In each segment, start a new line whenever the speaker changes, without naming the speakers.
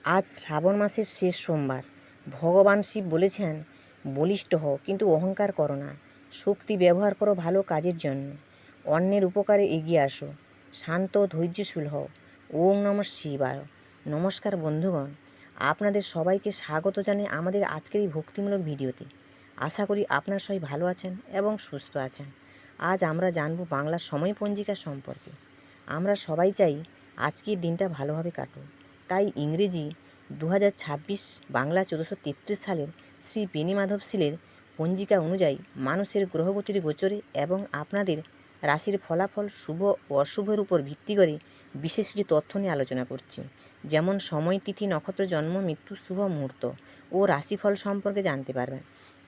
আজ শ্রাবণ মাসের শেষ সোমবার। ভগবান শিব বলেছেন, বলিষ্ঠ হও কিন্তু অহংকার করো না। শক্তি ব্যবহার করো ভালো কাজের জন্য। অন্যের উপকারে এগিয়ে আসো। শান্ত ধৈর্যশীল হও। ওম নমঃ শিবায়। নমস্কার বন্ধুগণ, আপনাদের সবাইকে স্বাগত জানাই আমাদের আজকের এই ভক্তিমূলক ভিডিওতে। আশা করি আপনারা সবাই ভালো আছেন এবং সুস্থ আছেন। আজ আমরা জানব বাংলার সময় পঞ্জিকা সম্পর্কে। আমরা সবাই চাই আজকের দিনটা ভালোভাবে কাটুক। তাই ইংরেজি 2026 বাংলা 1433 সালের শ্রী বেণীমাধব শীলের পঞ্জিকা অনুযায়ী মানুষের গ্রহগতির গোচরে এবং আপনাদের রাশির ফলাফল শুভ ও অশুভের উপর ভিত্তি করে বিশেষ কিছু তথ্য নিয়ে আলোচনা করছি। যেমন সময়, তিথি, নক্ষত্র, জন্ম, মৃত্যু, শুভ মুহূর্ত ও রাশিফল সম্পর্কে জানতে পারবেন।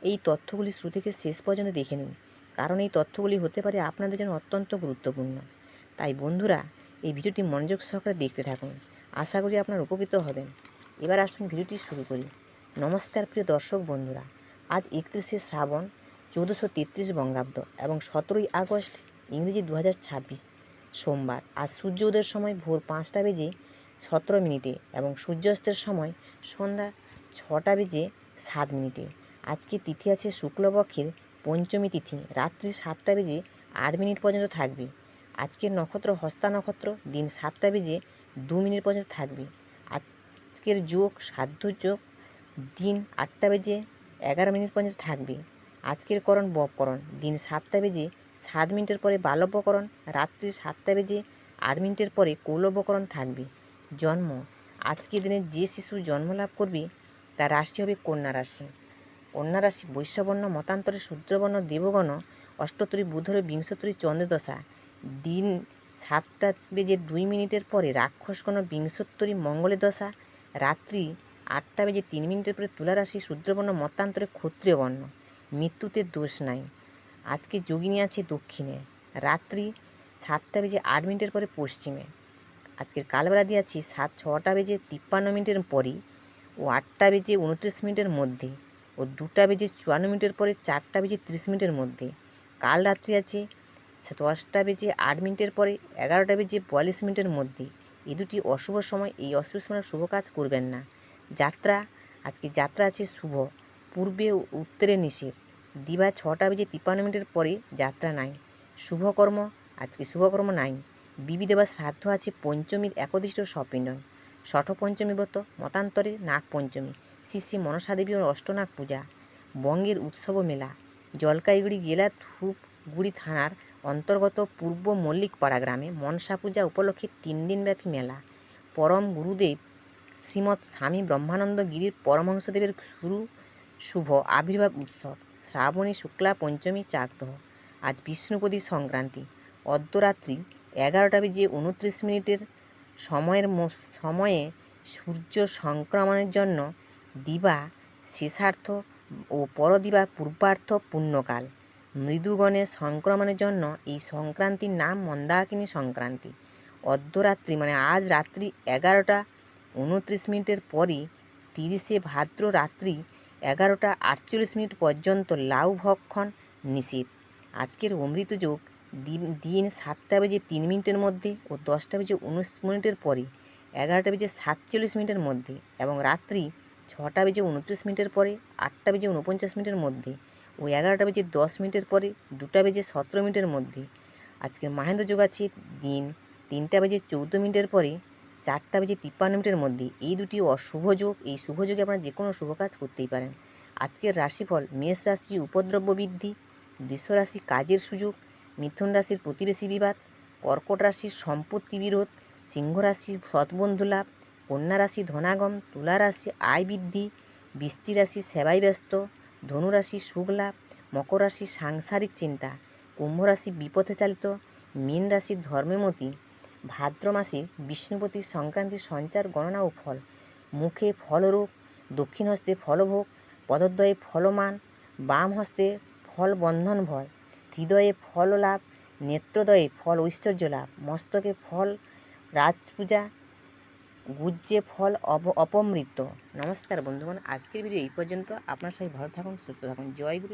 এই তথ্যগুলি শুরু থেকে শেষ পর্যন্ত দেখে নিন, কারণ এই তথ্যগুলি হতে পারে আপনাদের জন্য অত্যন্ত গুরুত্বপূর্ণ। তাই বন্ধুরা, এই ভিডিওটি মনোযোগ সহকারে দেখতে থাকুন। আশা করি আপনার উপকৃত হবেন। এবার আসুন ভিডিওটি শুরু করি। নমস্কার প্রিয় দর্শক বন্ধুরা, আজ 31শে শ্রাবণ 1433 বঙ্গাব্দ এবং 17ই আগস্ট ইংরেজি 2026 সোমবার। আজ সূর্য উদয়ের সময় ভোর 5টা বেজে 17 মিনিটে এবং সূর্যাস্তের সময় সন্ধ্যা 6টা বেজে 7 মিনিটে। আজকে তিথি আছে শুক্লপক্ষের পঞ্চমী তিথি, রাত্রি 7টা বেজে 8 মিনিট পর্যন্ত থাকবে। আজকের নক্ষত্র হস্তা নক্ষত্র, দিন 7টা বেজে 2 মিনিট পর্যন্ত থাকবে। আজকের যোগ সাধ্য যোগ, দিন 8টা বেজে 11 মিনিট পর্যন্ত থাকবে। আজকের করণ বপকরণ, দিন 7টা বেজে 7 মিনিটের পরে বালব্যকরণ, রাত্রি 7টা বেজে 8 মিনিটের পরে কৌলব্যকরণ থাকবে। জন্ম, আজকের দিনে যে শিশু জন্মলাভ করবে তার রাশি হবে কন্যা রাশি। কন্যা রাশি বৈশ্যবর্ণ, মতান্তরে শূদ্রবর্ণ, দেবগণ, অষ্টত্রী বুধরে বিংশত্রী চন্দ্রদশা, দিন 7টা বেজে 2 মিনিটের পরে রাক্ষসগণ বিংশত্তরী মঙ্গলের দশা, রাত্রি 8টা বেজে 3 মিনিটের পরে তুলা রাশি শূদ্রবর্ণ, মতান্তরে ক্ষত্রিয় বর্ণ। মৃত্যুতে দোষ নাই। আজকে যোগিনী আছে দক্ষিণে, রাত্রি 7টা বেজে 8 মিনিটের পরে পশ্চিমে। আজকের কালবেলা দিয়ে আছি 6টা বেজে 53 মিনিটের পরই ও 8টা বেজে 29 মিনিটের মধ্যে ও 2টা বেজে 54 মিনিটের পরে 4টা বেজে 30 মিনিটের মধ্যে। কাল রাত্রি আছে 10টা বেজে 8 মিনিটের পরে 11টা বেজে 42 মিনিটের মধ্যে। এই দুটি অশুভ সময়, এই অশুভ সময় শুভ কাজ করবেন না। যাত্রা, আজকে যাত্রা আছে শুভ, পূর্বে ও উত্তরে নিষেধ। দিবা 6টা বেজে 53 মিনিটের পরে যাত্রা নাই। শুভকর্ম, আজকে শুভকর্ম নাই। বিবি দেবার শ্রাদ্ধ আছে পঞ্চমীর একদিষ্ট সপিণ্ডন। ষঠ পঞ্চমী ব্রত, মতান্তরে নাগ পঞ্চমী। শ্রী শ্রী মনসা দেবী ও অষ্টনাগ পূজা। বঙ্গের উৎসব মেলা। জলপাইগুড়ি জেলার ধূপগুড়ি থানার অন্তর্গত পূর্ব মল্লিকপাড়া গ্রামে মনসা পূজা উপলক্ষে 3 দিনব্যাপী মেলা। পরম গুরুদেব শ্রীমৎ স্বামী ব্রহ্মানন্দ গিরির পরমহংসদেবের শুভ আবির্ভাব উৎসব। শ্রাবণী শুক্লা পঞ্চমী চাকদহ। আজ বিষ্ণুপদী সংক্রান্তি। অর্ধরাত্রি 11টা বেজে 29 মিনিটের সময়ে সূর্য সংক্রমণের জন্য দিবা শেষার্থ ও পরদিবা পূর্বার্থ পুণ্যকাল। মৃদুগণের সংক্রমণের জন্য এই সংক্রান্তির নাম মন্দাকিনী সংক্রান্তি। অর্ধরাত্রি মানে আজ রাত্রি 11টা 29 মিনিটের পরই 30শে ভাদ্র রাত্রি 11টা 48 মিনিট পর্যন্ত লাউ ভক্ষণ নিষেধ। আজকের অমৃত যোগ দিন 7টা বেজে 3 মিনিটের মধ্যে ও 10টা বেজে 19 মিনিটের পরে 11টা বেজে 47 মিনিটের মধ্যে এবং রাত্রি 6টা বেজে 29 মিনিটের পরে 8টা বেজে 49 মিনিটের মধ্যে ও 11টা বেজে 10 মিনিটের পরে 2টা বেজে 17 মিনিটের মধ্যে। আজকের মাহেন্দ্র যোগ আছে দিন 3টা বেজে 14 মিনিটের পরে 4টা বেজে 53 মিনিটের মধ্যে। এই দুটি অশুভ যোগ, এই শুভ যোগে আপনারা যে কোনো শুভ কাজ করতেই পারেন। আজকের রাশিফল: মেষ রাশি উপদ্রব্য বৃদ্ধি, বৃষ রাশি কাজের সুযোগ, মিথুন রাশির প্রতিবেশী বিবাদ, কর্কট রাশির সম্পত্তি বিরোধ, সিংহ রাশির সৎবন্ধু লাভ, কন্যা রাশি ধনাগম, তুলা রাশি আয় বৃদ্ধি, বৃশ্চিক রাশি সেবায় ব্যস্ত, ধনু রাশি সুখ লাভ, মকর রাশি সাংসারিক চিন্তা, কুম্ভ রাশি বিপথে চালিত, মীন রাশির ধর্মেমতি। ভাদ্র মাসে বিষ্ণুপতির সংক্রান্তির সঞ্চার গণনা ও ফল। মুখে ফলরূপ, দক্ষিণ হস্তে ফলভোগ, পদদ্বয়ে ফলমান, বাম হস্তে ফল বন্ধন ভয়, হৃদয়ে ফল লাভ, নেত্রদয়ে ফল ঐশ্বর্য লাভ, মস্তকে ফল রাজপূজা, গুজ্জে ফল অপমৃত। নমস্কার বন্ধুগণ, আজকের ভিডিও এই পর্যন্ত। আপনার সবাই ভালো থাকুন, সুস্থ থাকুন। জয় গুরু।